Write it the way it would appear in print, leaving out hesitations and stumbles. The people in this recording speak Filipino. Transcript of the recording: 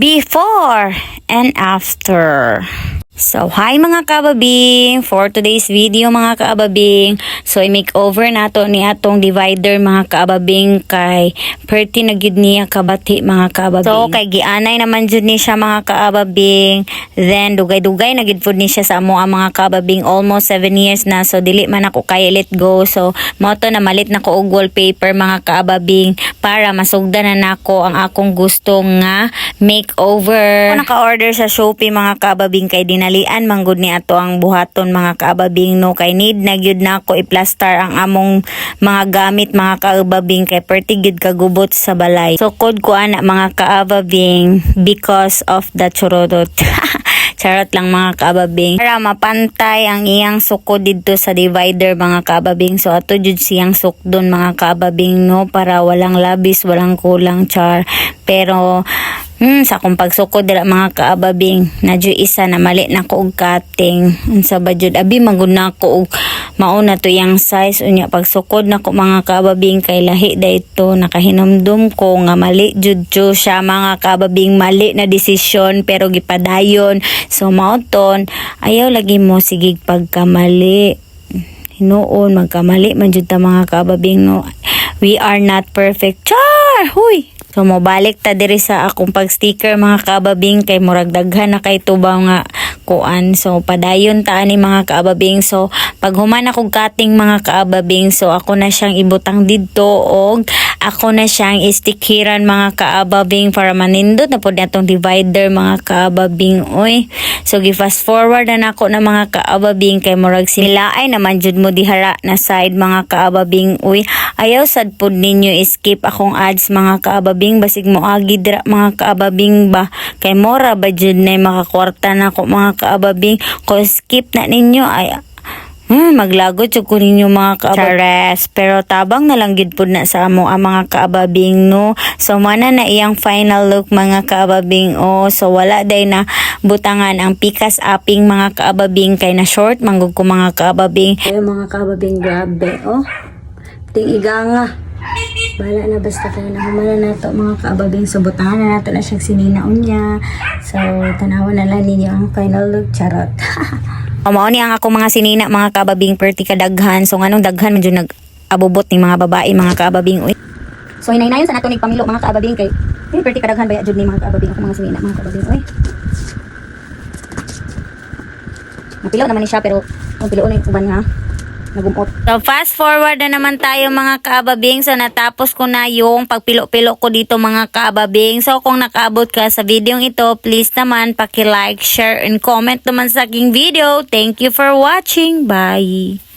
before and after. So, hi mga kababing! For today's video mga kababing, so i-makeover nato ni atong divider mga kababing kay perti na gyud niya kabati mga kababing. So, kay gianay naman jud ni siya mga kababing. Then, dugay-dugay na gyud pud ni siya sa amo ang mga kababing. Almost 7 years na. So, dili man ako kay let go. So, moto na malit na ko og wallpaper mga kababing para masugdan na nako ang akong gusto nga makeover. Ako naka-order sa Shopee mga kababing kay dinalian manggod ni ato ang buhaton mga kaababing no kay need na gyud nako i-plaster ang among mga gamit mga kaababing kay perti gyud kagubot sa balay. So kod ko ana mga kaababing because of the churorot. Charot lang mga kaababing. Para mapantay ang iyang sukod dito sa divider mga kaababing. So ato jud siyang sukdon mga kaababing no para walang labis, walang kulang char. Pero sa akong pagsukod dira mga kaababing, nadyo isa na mali na ko og cutting. Unsa ba jud abi magud na ko og mauna to yang size unya pagsukod na ko mga kaababing kay lahi dayto nakahinumdum ko nga mali jud siya mga kaababing, mali na desisyon pero gipadayon. So mauton ayaw lagi mo sigig pagkamali. Hinuon magkamali man jud ta mga kaababing no. We are not perfect. Char! Huy! So mobalik ta diri sa akong pag-sticker mga kaababing kay murag daghan na kay tubaw nga kuan. So padayon ta ani mga kaababing. So pag human akong cutting mga kaababing, so ako na siyang ibutang didto og ako na siyang istikhiran mga kaababing para manindot na pod natong divider mga kaababing oy. So gi-fast forward na nako na mga kaababing kay murag sinilaay naman jud mo dihara na side mga kaababing oy. Ayaw sad pod ninyo skip akong ads mga kaababing basig mo agi dira mga kaababing ba kay mora ba jud na makakwarta na ko mga kaababing ko skip na ninyo ay maglagot jud ko ninyo mga kaababing. Pero tabang na lang gid pud na sa amo ang mga kaababing no. So mana na iyang final look mga kaababing so wala day na butangan ang pikas aping mga kaababing kay na short manggug ko mga kaababing. Ay mga kaababing grabe tiiga nga. Bala na basta kayo na humana na to mga kaababing. So butangan na nato na siyang sininaon niya. So tanawan na lang ninyo ang final look. Charot. Mao ni ang ako mga sinina mga kaababing perti kadaghan. So nganong daghan man jud nag-abubot ni mga babae mga kaababing. So hinay-nayon sa nato ni pamilo mga kaababing kay perti kadaghan baya jud ni mga kaababing ako mga sinina mga kaababing. Napilaw naman ni siya pero ang pilaw na uban nga nagumot. So fast forward na naman tayo mga kaababing. So natapos ko na yung pagpilo-pilo ko dito mga kaababing. So kung nakaabot ka sa video ito, please naman paki-like, share, and comment naman sa aking video. Thank you for watching. Bye!